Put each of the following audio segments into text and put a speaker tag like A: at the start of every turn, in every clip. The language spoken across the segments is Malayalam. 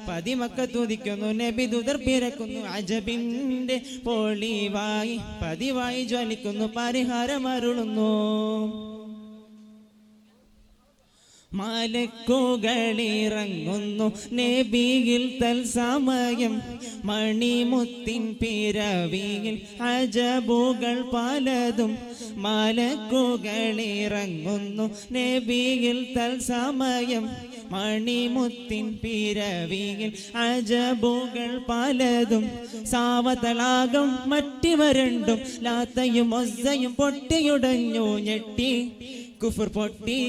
A: പതിമക്കത്തുദിക്കുന്നു നബി ദൂതർ പിറക്കുന്നു അജബിന്റെ പൊളിവായി പതിവായി ജ്വലിക്കുന്നു പരിഹാരമരുളുന്നു മലക്കുകളിറങ്ങുന്നു നബിയിൽ തൽസമയം മണിമുത്തിൻ പിറവിയിൽ അജബുകൾ പലതും മലക്കുകളിറങ്ങുന്നു നബിയിൽ തൽസമയം മണിമുത്തിൻ പിറവിയിൽ അജബുകൾ പലതും സാവതളാകം മറ്റിവരണ്ടും ലാത്തയും ഒസ്സയും പൊട്ടിയുടഞ്ഞു ഞെട്ടി കുഫർ പൊട്ടി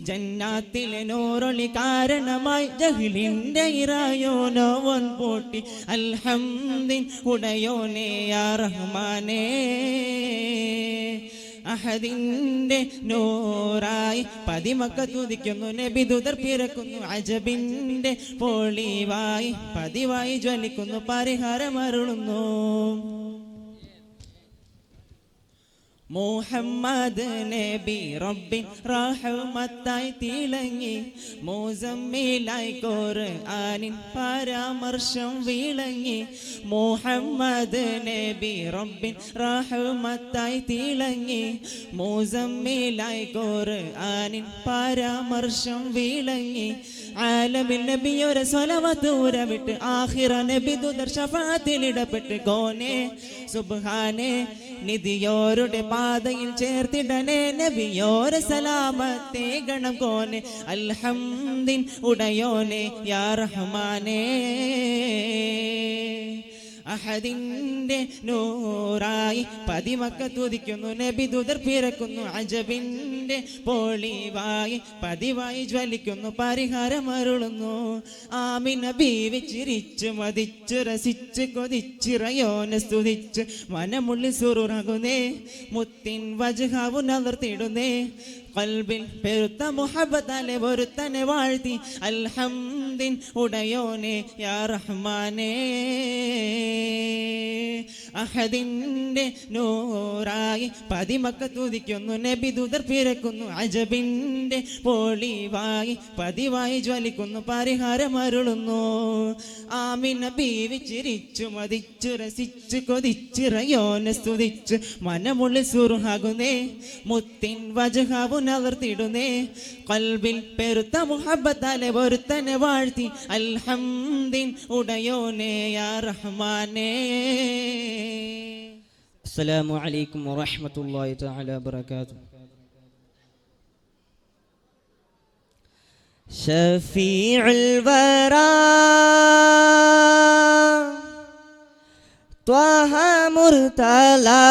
A: ജന്നാത്തിലെ നൂറൊളി കാരണമായി ജഹ്ലിന്റെ ഇറായോനോവൻ പൊട്ടി അൽഹംദിൻ ഉടയോനെ യാ റഹ്മാനേ അഹദിന്റെ നൂറായി പതിമക്കത്തുദിക്കുന്നു നബി ദൂതർ പിറക്കുന്നു അജബിന്റെ പൊളിവായി പതിവായി ജ്വലിക്കുന്നു പരിഹാരമരുളുന്നു മുഹമ്മദ് നബി റബ്ബിൻ റഹ്മത്തായി തിളങ്ങി മുസമ്മിലായി ഖുർആനിൻ പരാമർശം വിളങ്ങി മുഹമ്മദ് നബി റബ്ബിൻ റഹ്മത്തായി തിളങ്ങി മുസമ്മിലായി ഖുർആനിൻ പരാമർശം വിളങ്ങി ആലമിൽ നബിയൊരു സ്വലവത്ത് ഉരവിട്ട് ആഖിറ നബി ദൂതർ ശഫാഅത്തിലിടപെട്ട് ഗോനെ സുബ്ഹാനെ നിധിയോരുടെ പാതയിൽ ചേർത്തിടനെ നബിയോരെ സലാമത്തെ ഗണം കോനെ അൽഹംദിൻ ഉടയോനെ യാ റഹ്മാനേ അഹദിന്റെ നൂറായി പതിമക്കത്തുദിക്കുന്നു നബി ദൂതർ പിറക്കുന്നു അജബിന്റെ പൊളിവായി പതിവായി ജ്വലിക്കുന്നു പരിഹാരമരുളുന്നു ആമിന ബീവി ചിരിച്ചു മതിച്ചു രസിച്ച് കൊതിച്ചിറയോനെ സ്തുതിച്ച് മനമുള്ളിൽ സുറുറകുന്നേ മുത്തിൻ വജ്ഹാവു നവർത്തിടുന്നേ ഖൽബിൽ പെരുത്ത മുഹബ്ബത്താലെ ഒരുത്തനെ വാഴ്ത്തി അൽഹംദിൻ ഉടയോനെ യാ റഹ്മാനേ അഹദിന്റെ നൂറായി പതിമക്കത്തുദിക്കുന്നു നബി ദൂതർ പിറക്കുന്നു അജബിന്റെ പൊളിവായി പതിവായി ജ്വലിക്കുന്നു പരിഹാരമരുളുന്നു ആമിന ബീവി ചിരിച്ചു മതിച്ചു രസിച്ചു കൊതിച്ചിറയോനെ സ്തുതിച്ച് മനമുള്ളിൽ സുറുഹാകുന്നേ മുത്തിൻ വജ്ഹാവു നവർത്തിടുന്നേ ഖൽബിൽ പെരുത്ത മുഹബ്ബത്താലെ ഒരുത്തനെ വാഴ്ത്തി അൽഹംദിൻ ഉടയോനെ യാ റഹ്മാനേ
B: അസ്സലാമു അലൈക്കും വറഹ്മത്തുള്ളാഹി തആല വബറകാതുഹു
C: ശഫീഉൽ വറാ ത്വഹ മുർതലാ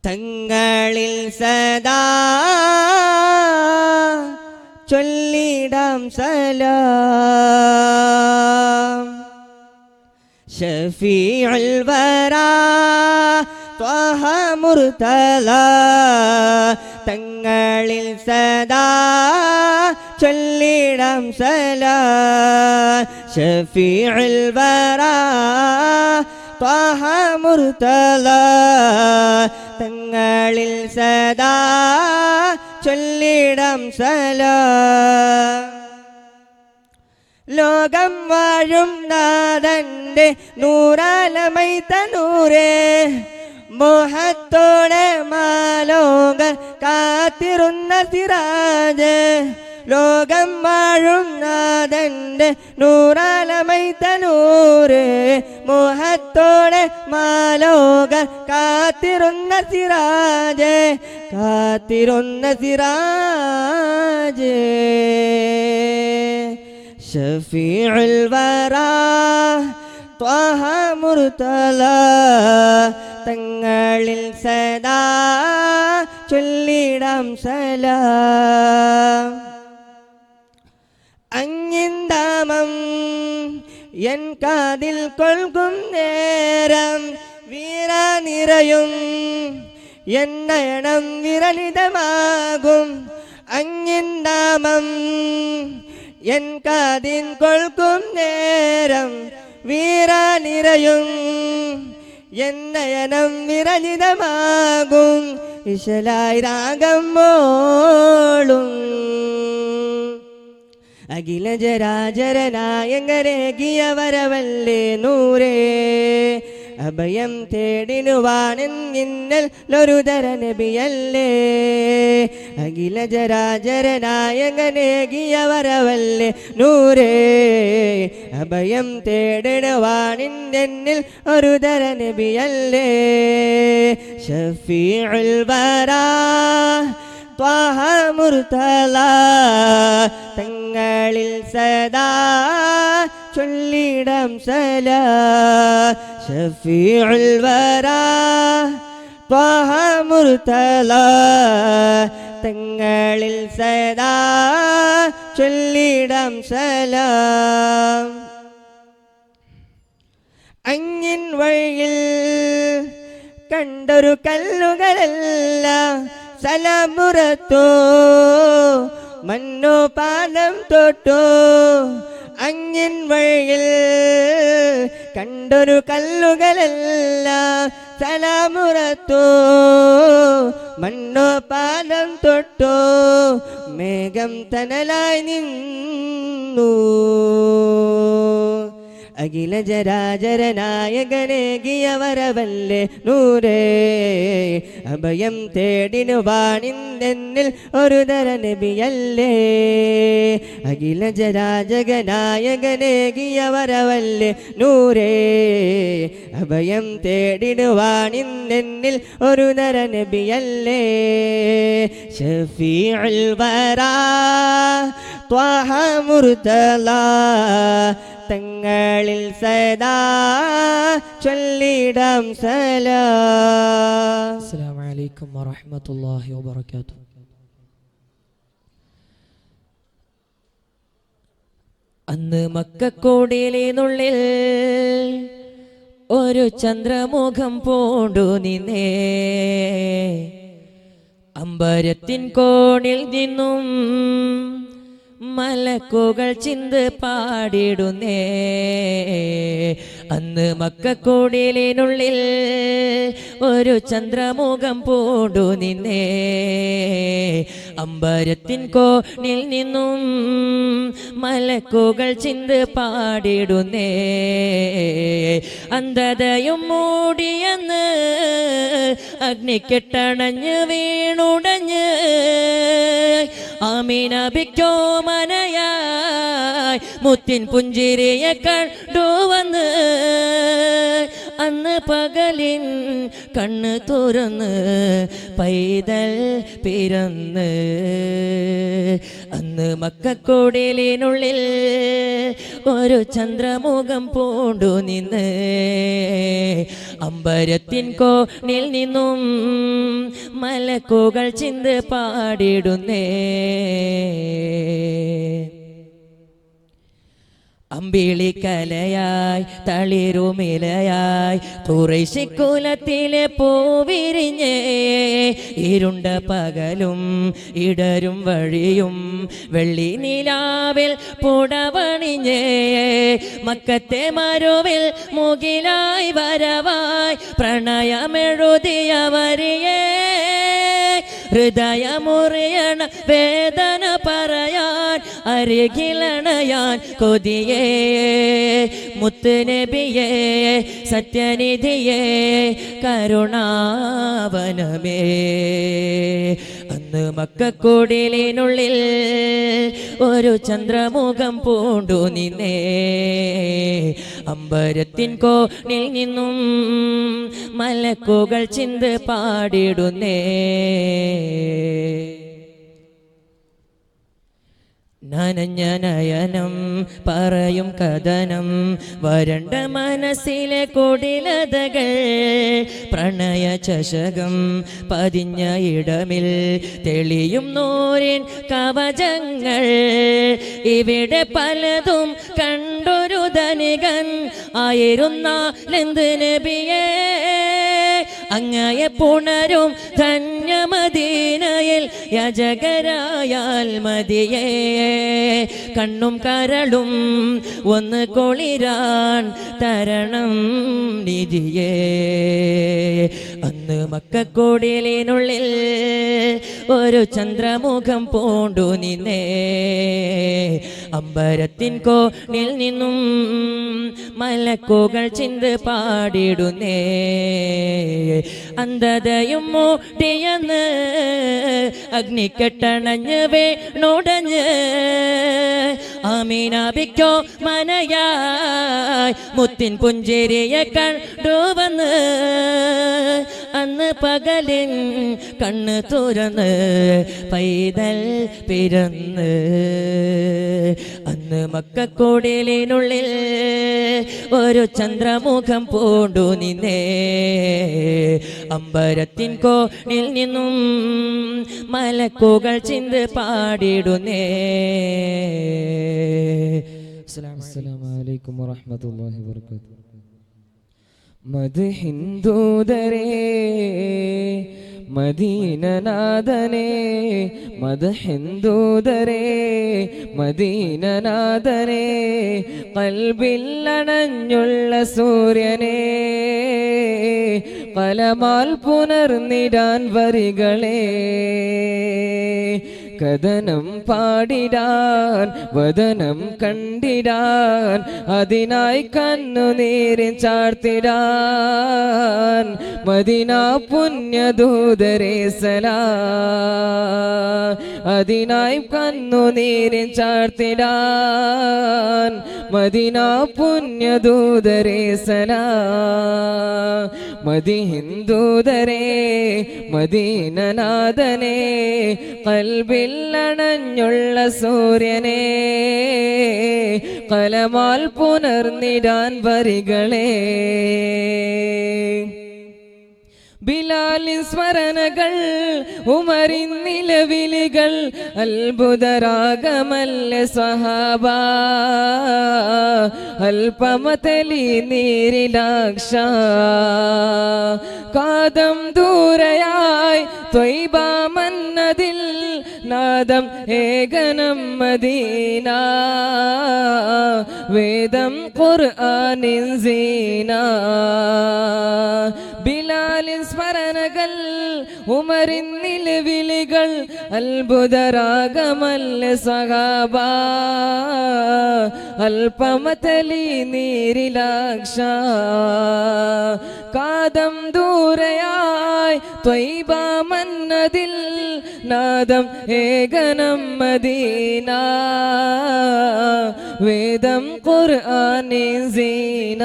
C: തങ്ങളിൽ സദാ ചൊല്ലിടാം സലാം ശഫീഉൽ വറാ ത്വഹ മുർതലാ തങ്ങളിൽ സദാ ചൊല്ലിടാം സലാം ശഫീഉൽ വറാ ത്വഹ മുർതലാ തങ്ങളിൽ സദാ ചൊല്ലിടാം സലാം ലോകം വാഴും നാഥന്റെ നൂറാലമൈത്ത നൂറേ മോഹത്തോടെ മാലോകർ കാത്തിരുന്ന സിറാജ് ലോകം വാഴും നാഥന്റെ നൂറാലമൈത്ത നൂറ് മോഹത്തോടെ മാലോകർ കാത്തിരുന്ന സിറാജ് കാത്തിരുന്ന സിറാജ് ശഫീഉൽ വറാ ത്വഹ മുർതലാ തങ്ങളിൽ സദാ ചൊല്ലിടാം സലാം അങ്ങിന്താമം എൻ കാതിൽ കൊൽക്കും നേരം വീര നിറയും എൻ നയനം വിരലിതമാകും അങ്ങിന്താമം എൻ കാതിൽ കൊൽക്കും നേരം വീര നിറയും എൻ നയനം വിരലിതമാകും ഇശലായി രാഗം മോളും അഖില ജരാചരനായകരേകിയ വരവല്ലേ നൂറേ അഭയം തേടിനുവാനെന്നിന്നൽ ലൊരുതര നബിയല്ലേ അഖില ജരാചരനായകനേകിയ വരവല്ലേ നൂറേ അഭയം തേടിനുവാനെന്നിൽ ഒരുതര നബിയല്ലേ ഷഫീഉൽ വറാ ത്വാഹ മുർത്തല തങ്ങളിൽ സദാ ചൊല്ലിടം സലാ ഷഫീഉൽ വറാ ത്വാഹ മുർത്തല തങ്ങളിൽ സദാ ചൊല്ലിടം സലാം അങ്ങിൻ വഴിയിൽ കണ്ടൊരു കല്ലുകളല്ല സലാമുറത്തോ മന്നോ പാദം തൊട്ടോ അങ്ങിൻ വഴിയിൽ കണ്ടൊരു കല്ലുകളല്ല സലാമുറത്തോ മന്നോ പാദം തൊട്ടോ മേഘം തണലായി നിന്നു അഖില ജരാചരനായകനേകിയ വരവല്ലേ നൂറേ അഭയം തേടിനുവാണിന്നെന്നിൽ ഒരുതര നബിയല്ലേ അഖില ജരാജകനായകനേകിയ വരവല്ലേ നൂറേ അഭയം തേടിനുവാണിന്നെന്നിൽ ഒരുതര നബിയല്ലേ ഷഫീഉൽ വറാ ത്വാഹ മുർത്തല തങ്ങളിൽ സദാ ചൊല്ലിടാം സലാം.
D: അസ്സലാമു അലൈക്കും വറഹ്മത്തുള്ളാഹി വബറകാതുഹു. അന്ന് മക്കക്കോടിലിനുള്ളിൽ ഒരു ചന്ദ്രമുഖം പൂണ്ടു നിന്നേ അമ്പരത്തിൻ കോണിൽ നിന്നും മലക്കുകൾ ചിന്ത് പാടിടുന്നേ അന്ന് മക്കക്കൂടിലിനുള്ളിൽ ഒരു ചന്ദ്രമുഖം പൂണ്ടു നിന്നേ അമ്പരത്തിൻ കോണിൽ നിന്നും മലക്കുകൾ ചിന്ത് പാടിടുന്നേ അന്ധതയും മൂടിയെന്ന് അഗ്നിക്കെട്ടണഞ്ഞ് വീണുടഞ്ഞ് ആമീന ബിക്കോ മനയായി മുത്തിൻ പുഞ്ചിരിയെ കണ്ടുവന്ന് അന്ന് പകലിൻ കണ്ണ് തുറന്ന് പൈതൽ പിറന്ന് അന്ന് മക്കക്കോടിലിനുള്ളിൽ ഒരു ചന്ദ്രമുഖം പൂണ്ടു നിന്ന് അമ്പരത്തിൻ കോണിൽ നിന്നും മലക്കുകൾ ചിന്ത് പാടിടുന്നേ അമ്പിളിക്കലയായി തളിരുമിലയായി ഖുറൈശിക്കുലത്തിലെ പൂവിരിഞ്ഞേ ഇരുണ്ട പകലും ഇടരും വഴിയും വെള്ളി നിലാവിൽ പുടവണിഞ്ഞേ മക്കത്തെ മരുവിൽ മുകിലായി വരവായി പ്രണയമെഴുതിയ വരിയേ ഹൃദയമുറിയണ വേദന പറയാൻ അരികിലണയാൻ കൊതിയേ മുത്ത് നബിയേ സത്യനിധിയേ കരുണാവനമേ അന്ന് മക്കക്കോടിലിനുള്ളിൽ ഒരു ചന്ദ്രമുഖം പൂണ്ടു നിന്നേ അമ്പരത്തിൻ കോണിൽ നിന്നും മലക്കുകൾ ചിന്ത് പാടിടുന്നേ നനഞ്ഞ നയനം പറയും കഥനം വരണ്ട മനസ്സിലെ കൊടിലതകൾ പ്രണയ ചഷകം പതിഞ്ഞ ഇടമിൽ തെളിയും നൂറിൻ കവചങ്ങൾ ഇവിടെ പലതും കണ്ടൊരു ധനികൻ ആയിരുന്ന നബിയേ അങ്ങയെ പുണരും ധന്യമദീനയിൽ യജകരായാൽ മതിയേ. കണ്ണും കരളും ഒന്ന് കൊളിരാൻ തരണം നിധിയേ. അന്ന് മക്കക്കുടിലിനുള്ളിൽ ഒരു ചന്ദ്രമുഖം പൂണ്ടു നിന്നേ. അമ്പരത്തിൻ കോണിൽ നിന്നും മലക്കുകൾ ചിന്ത് പാടിടുന്നേ. അന്ധതയും മൂടിയെന്ന് അഗ്നിക്കെട്ടണഞ്ഞ് വേണുടഞ്ഞ് ആമീനാബിക്കോ മനയായി മുത്തിൻ പുഞ്ചിരിയെ കണ്ടുവന്ന്. അന്ന് പകലിൻ കണ്ണ് തുറന്ന് പൈതൽ പിറന്ന്. അന്ന് മക്കക്കുടിലിനുള്ളിൽ ഒരു ചന്ദ്രമുഖം പൂണ്ടു നിന്നേ. അമ്പരത്തിൻ കോണിൽ നിന്നും മലക്കുകൾ ചിന്ത് പാടിടുന്നേ.
E: അസ്സലാമു അലൈക്കും വറഹ്മത്തുള്ളാഹി വബറകാതുഹു. മദ്ഹിന്ദൂദരേ മദീനനാഥനേ, മദ്ഹിന്ദൂദരേ മദീനനാഥനേ, ഖൽബിൽ അണഞ്ഞുള്ള സൂര്യനേ, കലമാൽ പുനർന്നിടാൻ വരികളേ. കഥനം പാടിടാൻ വദനം കണ്ടിടാൻ, അതിനായി കണ്ണുനീരിൻ ചാർത്തിടാൻ മദീന പുണ്യദൂതരേ സലാം. അതിനായി കണ്ണുനീരിൻ ചാർത്തിടാൻ മദീന പുണ്യദൂതരേ സലാം. മദ്ഹിന്ദൂദരേ മദീനനാഥനേ, ഖൽബിൽ അണഞ്ഞുള്ള സൂര്യനേ, കലമാൽ പുനർന്നിടാൻ വരികളേ. ബിലാലിൻ സ്മരണകൾ ഉമറിൻ നിലവിളികൾ, അത്ഭുതരാഗമല്ല സ്വഹാബ. അൽപമതലി നീരിലാക്ഷ കാതം ദൂരയായി ത്വയ്ബ മന്നതിൽ നാദം ഏകനം മദീന. വേദം ഖുർആനിൻ സീന. ബിലാലിൻ സ്മരണകൾ ഉമറിൻ നിലവിളികൾ, അത്ഭുതരാഗമല്ല സ്വഹാബ. അൽപമതലി നീരിലാക്ഷ കാതം ദൂരയായി ത്വയ്ബ മന്നതിൽ നാദം ഏകനം മദീന. വേദം ഖുർആനിൻ സീന.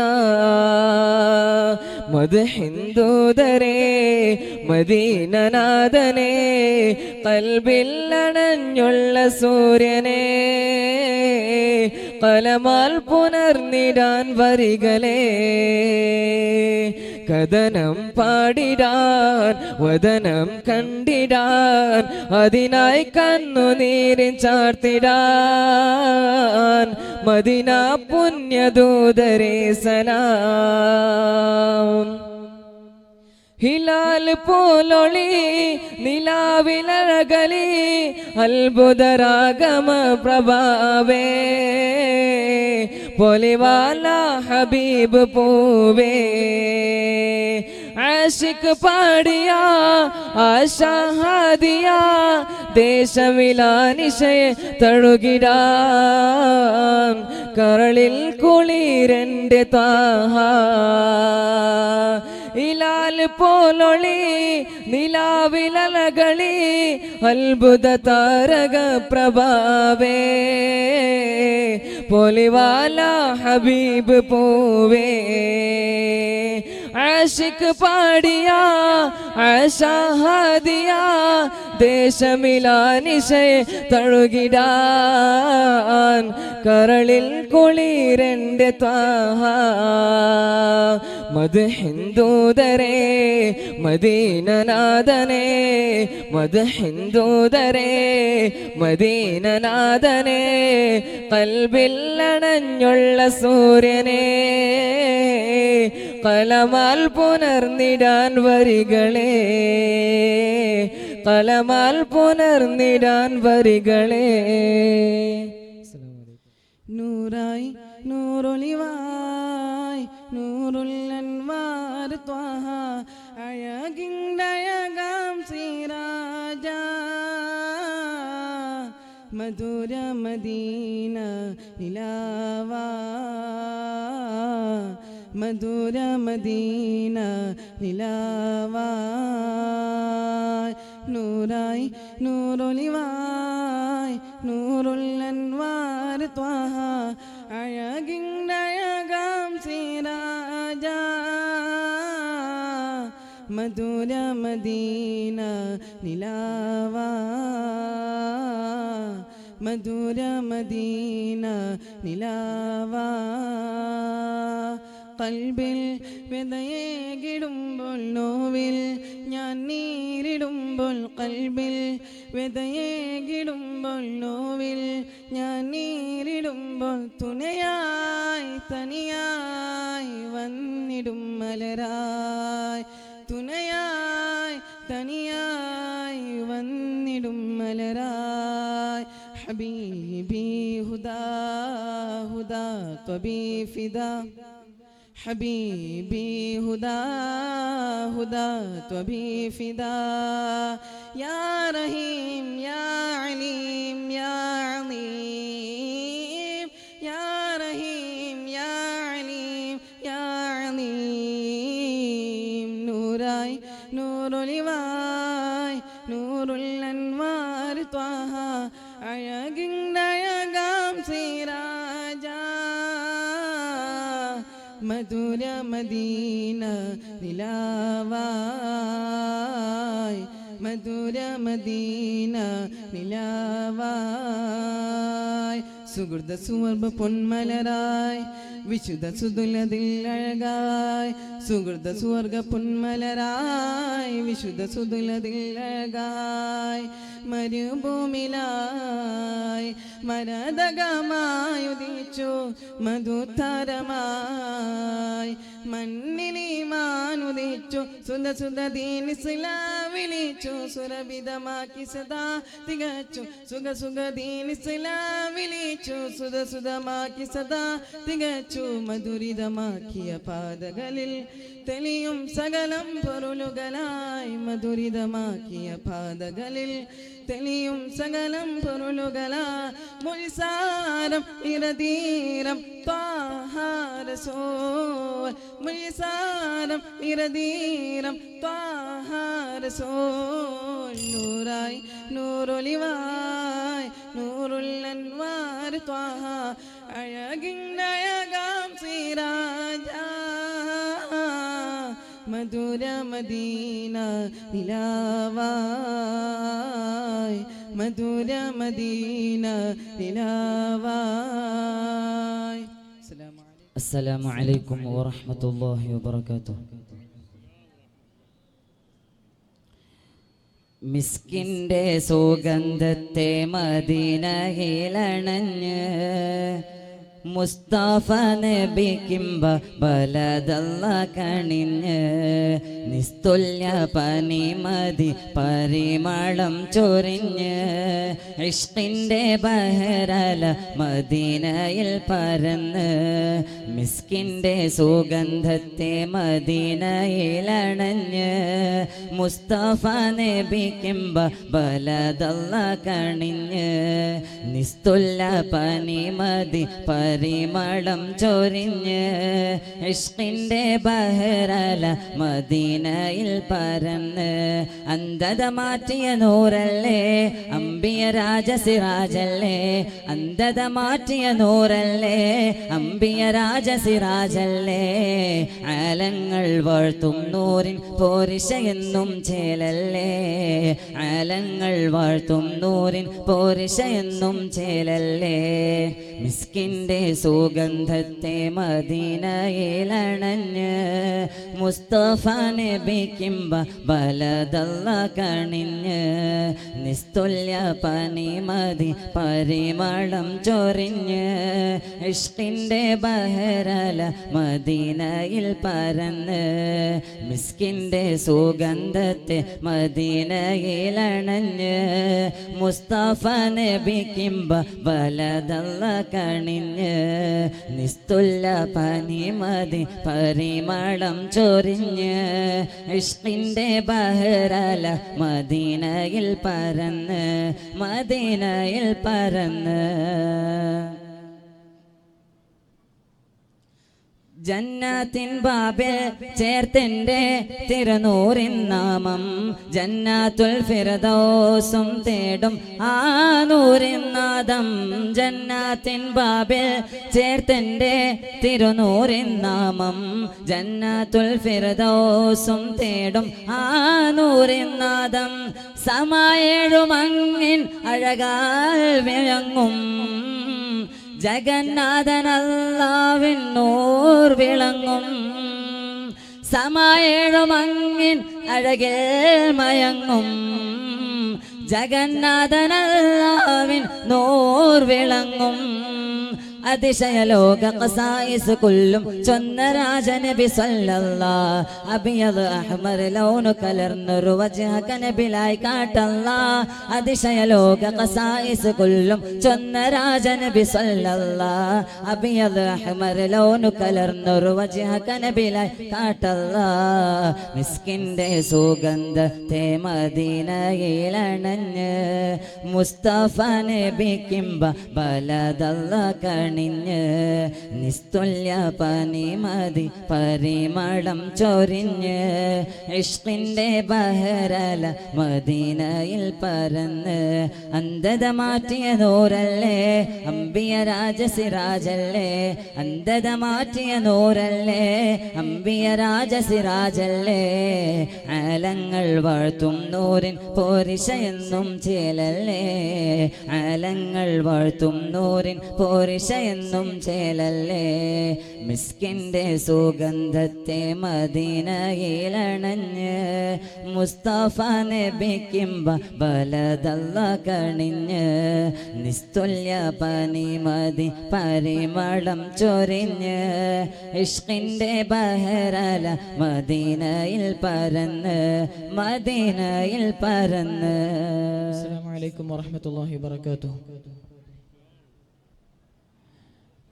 E: മദ്ഹിന്ദൂദരേ മദീനനാഥനേ, ഖൽബിൽ അണഞ്ഞുള്ള സൂര്യനേ, കലമാൽ പുനർന്നിടാൻ വരികളേ. കഥനം പാടിടാൻ വദനം കണ്ടിടാൻ, അതിനായി കണ്ണുനീരിൻ ചാർത്തിടാൻ മദീന പുണ്യദൂതരേ സലാം. ഹിലാൽ പോലൊളി നിലാവിലഴകലി, അത്ഭുതരാഗമ പ്രഭാവേ, പൊലിവാല ഹബീബ് പൂവേ. ആശിക് പാടിയ ആശാഹാദിയ, ദേശമിലാനിശയെ തഴുകിടാൻ കരളിൽ കുളിരന്റെ താഹ. ഇലാൽ പോലൊളി നിലാവിലലകളി, അത്ഭുത താരക പ്രഭാവേ, പൊലിവാല ഹബീബ് പൂവേ. ആശിക് പാടിയ ആശാഹാദിയ, ദേശമിലാനിശയെ തഴുകിടാൻ കരളിൽ കുളിരന്റെ താഹ. മദ്ഹിന്ദൂദരേ മദീനനാഥനേ, മദ്ഹിന്ദൂദരേ മദീനനാഥനേ, ഖൽബിൽ അണഞ്ഞുള്ള സൂര്യനേ, കലമാൽ പുണർന്നിടാൻ വരികളെ, കലമാൽ പുണർന്നിടാൻ വരികളെ.
A: നൂറായി നൂറൊളിവായി നൂറുൽ അൻവാർ ത്വാഹ അഴകിണ്ടഴകാം സിറാജ മധുര മദീന നിലാവ മധുര മദീന നിലാവ നൂറായി നൂറൊളിവായി നൂറുൽ അൻവാർ ത്വാഹ അഴകിണ്ടഴകാം സിറാജ മധുര മദീന നിലാവ മധുര മദീന നിലാവ കൽബിൽ വ്യതയേകിടുമ്പോൾ നോവിൽ ഞാൻ നീരിടുമ്പോൾ കൽബിൽ വ്യതയേകിടുമ്പോൾ നോവിൽ ഞാൻ നീരിടുമ്പോൾ തുണയായി തനിയായി വന്നിടും മലരായി തുണയായി തനിയായി വന്നിടും മലരായി ഹബീബി ഹുദാ ഹുദാ ത്വബി ഫിദാ حبيبي هدى هدى طبي فدا يا رحيم يا عليم يا عظيم يا رحيم يا عليم يا عظيم نوراي نور لواي نور الأنوار طه അഴകിണ്ടഴകാം സിറാജ മധുര മദീന നിലാവായി മധുര മദീന നിലാവായി സുഹൃത സുവർഭ പൊന്മലരായി വിശുദ്ധ സുതുലതിൽ അഴകായി സുഹൃത സുവർഗ പൊന്മലരായി വിശുദ്ധ സുതുലതിൽ അഴകായി മരുഭൂമിലായി മരതകമായുദിച്ചു മധുതാരമായി മണ്ണിലിമാനുദിച്ചു സുധ സുധ ദീൻ ഇസ്ലാം വിളിച്ചു സുരഭിതമാക്കി സദാ തികച്ചു സുഖ സുഖ ദീൻ ഇസ്ലാം വിളിച്ചു സുധ സുധമാക്കി സദാ തികച്ചു മധുരിതമാക്കിയ പാതകളിൽ തെളിയും സകലം പൊരുളുകളായി മധുരിതമാക്കിയ പാതകളിൽ തെളിയും സകലം പൊരുളുകളാ മുൽസാരം ഇരതീരം ത്വാഹാരസോൽ മുൽസാരം ഇരതീരം ത്വാഹാരസോൽ നൂറായി നൂറൊലിവായി നൂറുൽ അൻവാർ ത്വാഹ അഴകിണ്ടഴകാം സിറാജ മധുര മദീന നിലാവായി മധുര മദീന നിലാവായി.
D: അസ്സലാമു അലൈക്കും വറഹ്മത്തുള്ളാഹി വബറകാതുഹു. മിസ്കിൻ്റെ സുഗന്ധത്തെ മദീനയിലണഞ്ഞ് മുസ്തഫ നബിക്കിമ്പ ബലദല്ല കണിഞ്ഞ് നിസ്തുല്യ പനിമതി പരിമളം ചൊരിഞ്ഞ് ഇഷ്കിൻ്റെ ബഹരല മദീനയിൽ പരന്ന് മിസ്കിൻ്റെ സുഗന്ധത്തെ മദീനയിലണഞ്ഞ് മുസ്തഫ നബിക്കിമ്പ ബലദല്ല കണിഞ്ഞ് നിസ്തുല്യ പനിമതി പരിമളം ചൊരിഞ്ഞ് ഇഷ്കിൻ്റെ ബഹരല മദീനയിൽ പരന്ന് അന്ധത മാറ്റിയ നൂറല്ലേ അമ്പിയ രാജസിറാജല്ലേ അന്ധത മാറ്റിയ നൂറല്ലേ അമ്പിയ രാജസിറാജല്ലേ ആലങ്ങൾ വാഴ്ത്തും നൂറിൻ പോരിശ എന്നും ചേലല്ലേ ആലങ്ങൾ വാഴ്ത്തും നൂറിൻ പോരിശ എന്നും ചേലല്ലേ മിസ്കിൻ്റെ സുഗന്ധത്തെ മദീനയിലണഞ്ഞ് മുസ്തഫ നബിക്കിമ്പ ബലദല്ല കണിഞ്ഞ് നിസ്തുല്യ പനിമതി പരിമളം ചൊരിഞ്ഞ് ഇഷ്കിൻ്റെ ബഹരല മദീനയിൽ പരന്ന് മിസ്കിൻ്റെ സുഗന്ധത്തെ മദീനയിലണഞ്ഞ് മുസ്തഫ നബിക്കിമ്പ ബലദല്ല കണിഞ്ഞ് നിസ്തുല്യ പനിമതി പരിമളം ചൊരിഞ്ഞ് ഇഷ്കിൻ്റെ ബഹരല മദീനയിൽ പരന്ന് മദീനയിൽ പരന്ന് ജന്നാത്തിൻ ബാബിൽ ചേർത്തെൻ്റെ തിരുനൂറിൻ നാമം ജന്നാത്തുൽ ഫിർദൗസും തേടും ആ നൂറിൻ നാദം ജന്നാത്തിൻ ബാബിൽ ചേർത്തെൻ്റെ തിരുനൂറിൻ നാമം ജന്നാത്തുൽ ഫിർദൗസും തേടും ആ നൂറിൻ നാദം സമായേഴുമങ്ങിൻ അഴകാൽ വിളങ്ങും ജഗന്നാഥൻ അല്ലാഹുവിൻ നൂർ വിളങ്ങും സമായേഴുമങ്ങിൻ അഴകിൽ മയങ്ങും ജഗന്നാഥൻ അല്ലാഹുവിൻ നൂർ വിളങ്ങും അതിശയ ലോക ഖസായിസ് കുല്ലും ചൊന്ന രാജനബി സല്ലല്ലാഹ് അബിയദ് അഹ്മർ ലൗന കലർന്നൊരു വജ്ഹക നബിലായി കാട്ടല്ലാഹ് അതിശയ ലോക ഖസായിസ് കുല്ലും ചൊന്ന രാജനബി സല്ലല്ലാഹ് അബിയദ് അഹ്മർ ലൗന കലർന്നൊരു വജ്ഹക നബിലായി കാട്ടല്ലാഹ് മിസ്കിൻ്റെ സുഗന്ധത്തെ മദീനയിലണഞ്ഞ് മുസ്തഫ നബിക്കിമ്പ ബലദല്ല കണിഞ്ഞ് നിസ്തുല്യ പനിമതി പരിമളം ചൊരിഞ്ഞ് ഇഷ്കിൻ്റെ ബഹരല മദീനയിൽ പരന്ന് അന്ധത മാറ്റിയ നൂറല്ലേ അമ്പിയ രാജസിരാജല്ലേ അന്ധത മാറ്റിയ നൂറല്ലേ അമ്പിയ രാജസിരാജല്ലേ ആലങ്ങൾ വാഴ്ത്തും നൂറിൻ പോരിശയെന്നും ചേലല്ലേ ആലങ്ങൾ വാഴ്ത്തും നൂറിൻ പോരിശയെന്നും ചേലല്ലേ മിസ്കിൻ്റെ സുഗന്ധത്തെ മദീനയിലണഞ്ഞ് മുസ്തഫ നബിക്കിമ്പ ബലദല്ല കണിഞ്ഞ് നിസ്തുല്യ പനിമതി പരിമളം ചൊരിഞ്ഞ് ഇഷ്കിൻ്റെ ബഹരല മദീനയിൽ പരന്ന് മദീനയിൽ പരന്ന്.
E: അസ്സലാമു അലൈക്കും വറഹ്മത്തുള്ളാഹി വബറകാതുഹു.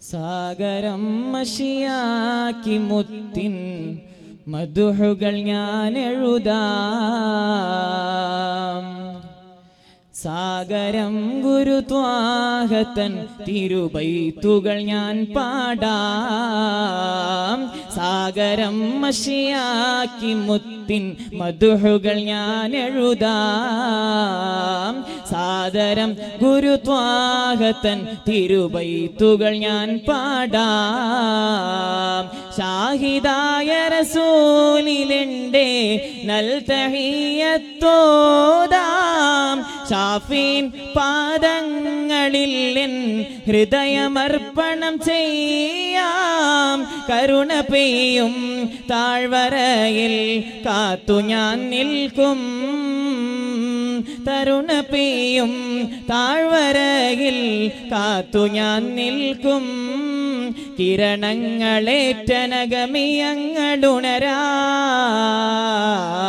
E: സാഗരം മഷിയാക്കി മുത്തിൻ മധുഹുകൾ ഞാൻ എഴുതാം സാഗരം ഗുരുത്വാഹത്തൻ തിരുബൈത്തുകൾ ഞാൻ പാടാം സാഗരം മഷിയാക്കി മുത്തിൻ മധുഹുകൾ ഞാൻ എഴുതാം സാദരം ഗുരുത്വാഹത്തൻ തിരുബൈത്തുകൾ ഞാൻ പാടാം ഷാഹിദായ റസൂലിലെൻ്റെ നൽ തഹിയ്യത്തോദാം ഷാഫീൻ പാദങ്ങളിൽ എൻ ഹൃദയമർപ്പണം ചെയ്യാം കരുണ പെയ്യും താഴ്വരയിൽ കാത്തു ഞാൻ നിൽക്കും തരുണ പെയ്യും താഴ്വരയിൽ കാത്തു ഞാൻ നിൽക്കും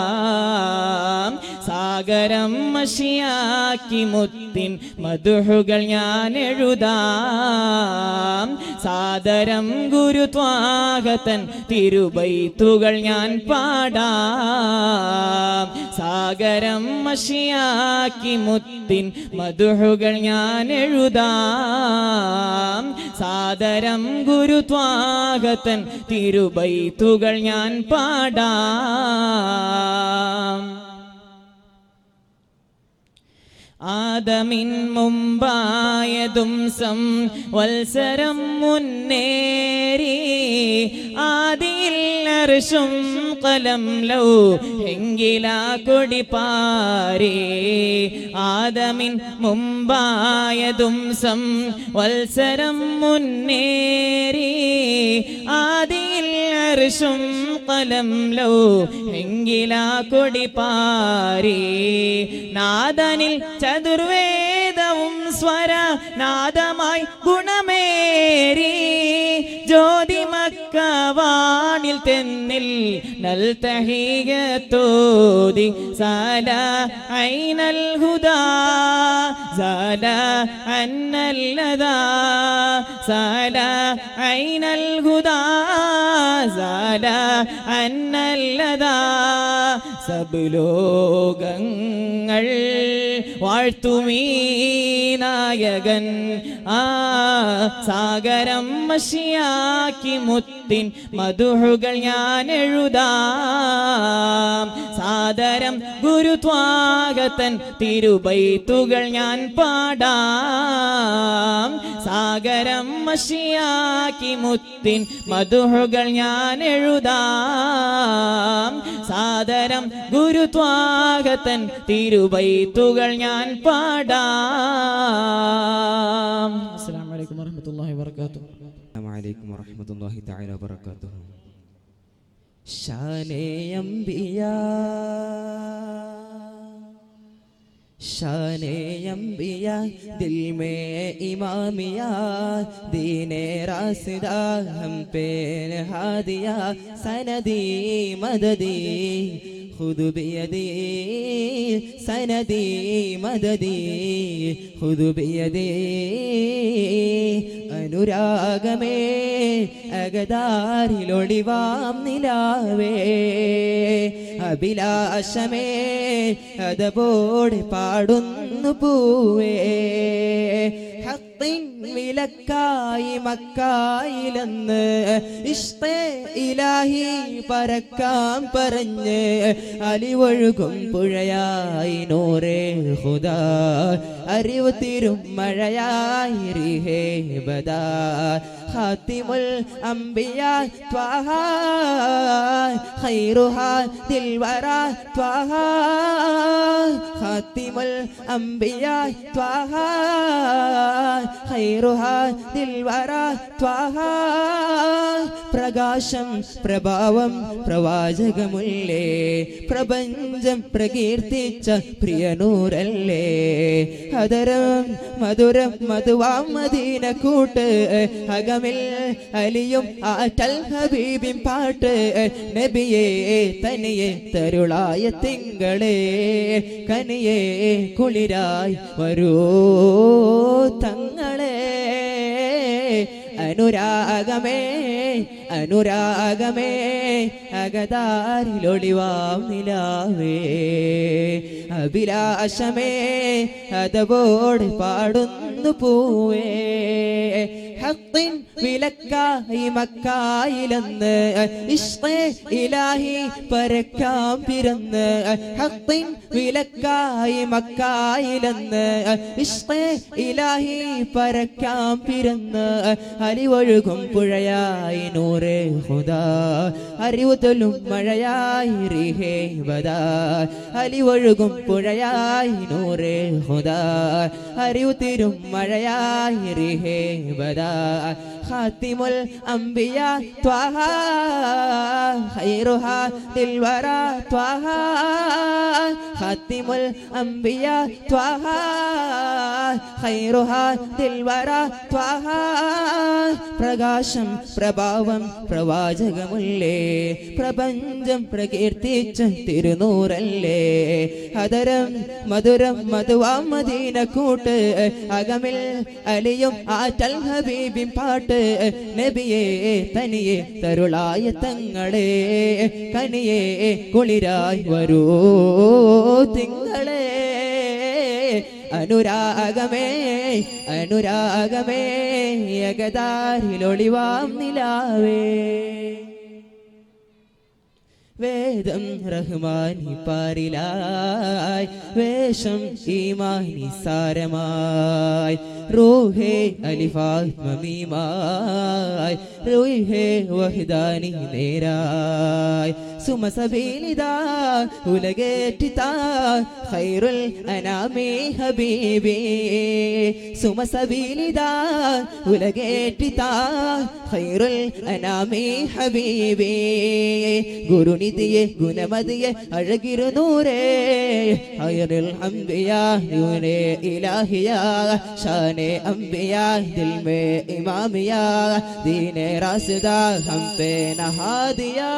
E: കിരണങ്ങളേറ്റനഗമിയങ്ങളുണരാം സാഗരം മഷിയാക്കി മുത്തിൻ മധുഹുകൾ ഞാൻ എഴുതാം സാദരം ഗുരുത്വാഹത്തൻ തിരുബൈത്തുകൾ ഞാൻ പാടാം സാഗരം മഷിയാക്കി മുത്തിൻ മധുഹുകൾ ഞാൻ എഴുതാം സാദരം ഗുരുത്വാഹത്തൻ തിരുബൈത്തുകൾ ഞാൻ പാടാം ആദമിൻ മുമ്പായതും വത്സരം മുന്നേറി ആദിയിൽ അർശും കലം ലൗ എങ്കിലാ കൊടി പാരേ ആദമിൻ മുമ്പായതും വത്സരം മുന്നേറി ആദിയിൽ അർശും കലം ലൗ എങ്കിലാ കൊടി പാരേ നാദനിൽ ചതുർവേദവും സ്വര നാദമായി ഗുണമേരി ജ്യോതി മക്കവാണിൽ തെന്നിൽ നൽതഹിയത്തോതി സാല ഐനൽ ഹുദാ സാല അന്നല്ലദാ സാല ഐനൽ ഹുദാ സാല അന്നല്ലദാ സബ് ലോകങ്ങൾ വാഴ്ത്തുമീ നായകൻ ആ സാഗരം മഷിയാക്കി മുത്തിൻ മധുഹുകൾ ഞാൻ എഴുതാം സാദരം ഗുരുത്വാഗതൻ തിരുബൈത്തുകൾ ഞാൻ പാടാം സാഗരം മഷിയാക്കി മുത്തിൻ മധുഹുകൾ ഞാൻ എഴുതാം സാദരം ഗുരുത്വാഗതൻ തിരുബൈത്തുകൾ ഞാൻ പാടാം. അസ്സലാമു അലൈക്കും വറഹ്മത്തുള്ളാഹി വബറകാതുഹു.
B: അസ്സലാമു അലൈക്കും വറഹ്മത്തുള്ളാഹി തആല വബറകാതുഹു.
C: शाने अंबिया शाने अंबिया दिल में इमामिया दीने रास्ता हम पे हादिया सनदी मददी खुद बियदी सनदी मददी खुद बियदी അനുരാഗമേ അകതാരിലൊളിവാം നിലാവേ അഭിലാഷമേ അതപോടെ പാടുന്നു പൂവേ ഹഖിൻ വിലക്കായി മക്കായിലെന്ന് ഇഷ്കേ ഇലാഹി പരക്കാം പറഞ്ഞ് അലിവൊഴുകും പുഴയായി നൂറേ ഖുദാ അറിവ് തിരും മഴയായി റിഹേ ബദാ ഖാതിമുൽ അംബിയ ത്വഹ ഖൈറുഹ ദിൽവറ ത്വഹ ഖാതിമുൽ അംബിയ ത്വഹ ഖൈറുഹ ദിൽവറ ത്വഹ പ്രകാശം പ്രഭാവം പ്രവാചകമുല്ലേ പ്രപഞ്ചം പ്രകീർത്തിച്ച പ്രിയനൂരല്ലേ ഹദരം മധുരം മധുവാം മദീന കൂട്ട് അകമിൽ അലിയും ആറ്റൽ ഹബീബിൻ പാട്ട് നബിയേ തനിയെ തരുളായ തിങ്കളേ കനിയേ കുളിരായി വരൂ തങ്ങളെ അനുരാഗമേ അനുരാഗമേ അകതാരിലൊളിവാം നിലാവേ അഭിലാഷമേ അതവോട് പാടുന്നു പൂവേ ഹഖിൻ വിലക്കായി മക്കായിലെന്ന് ഇഷ്കേ ഇലാഹി പരക്കാം പിറന്ന് ഹഖിൻ വിലക്കായി മക്കായിലെന്ന് ഇഷ്കേ ഇലാഹി പരക്കാം പിറന്ന് അലിവൊഴുകും പുഴയായി നൂറേ ഖുദാ അറിവ് തൊല്ലും മഴയായി റിഹേ ബദാ അലിവൊഴുകും പുഴയായി നൂറേ ഖുദാ അറിവ് തിരും മഴയായി റിഹേ ബദാ ഖാതിമുൽ അംബിയ ത്വഹ ഖൈറുഹ ദിൽവറ ത്വഹ ഖാതിമുൽ അംബിയ ത്വഹ ഖൈറുഹ ദിൽവറ ത്വഹ പ്രകാശം പ്രഭാവം പ്രവാചകമുല്ലേ പ്രപഞ്ചം പ്രകീർത്തിച്ച തിരുനൂറല്ലേ ഹദരം മധുരം മധുവാം മദീന കൂട്ട് അകമിൽ അലിയും ആറ്റൽ ഹബീബിൻ പാട്ട് നബിയേ തനിയെ തരുളായ തങ്ങളെ കനിയെ കുളിരായി വരൂ തിങ്കളെ അനുരാഗമേ അനുരാഗമേ അകതാരിലൊളിവാം നിലാവേ വേദം റഹ്മാനി പാരിലായി വേഷം ഈമാനി സാരമായി റൂഹേ അലിഫാത്മമീമായി റൂഹേ വഹ്ദാനി നേരായി സുമസബീലിതാ ഉലകേറ്റിതാ ഖൈറുൽ അനാമി ഹബീബി സുമസബീലിതാ ഉലകേറ്റിതാ ഖൈറുൽ അനാമി ഹബീബി ഗുരുനിധിയെ ഗുണമതിയെ അഴകിരുന്നൂരേ ഖൈറുൽ അംബിയാ നൂരേ ഇലാഹിയാ ഷാനെ അംബിയാ ദിൽ മേ ഇമാമിയാ ദീനെ റാസിദാ ഹം പേ നഹാദിയാ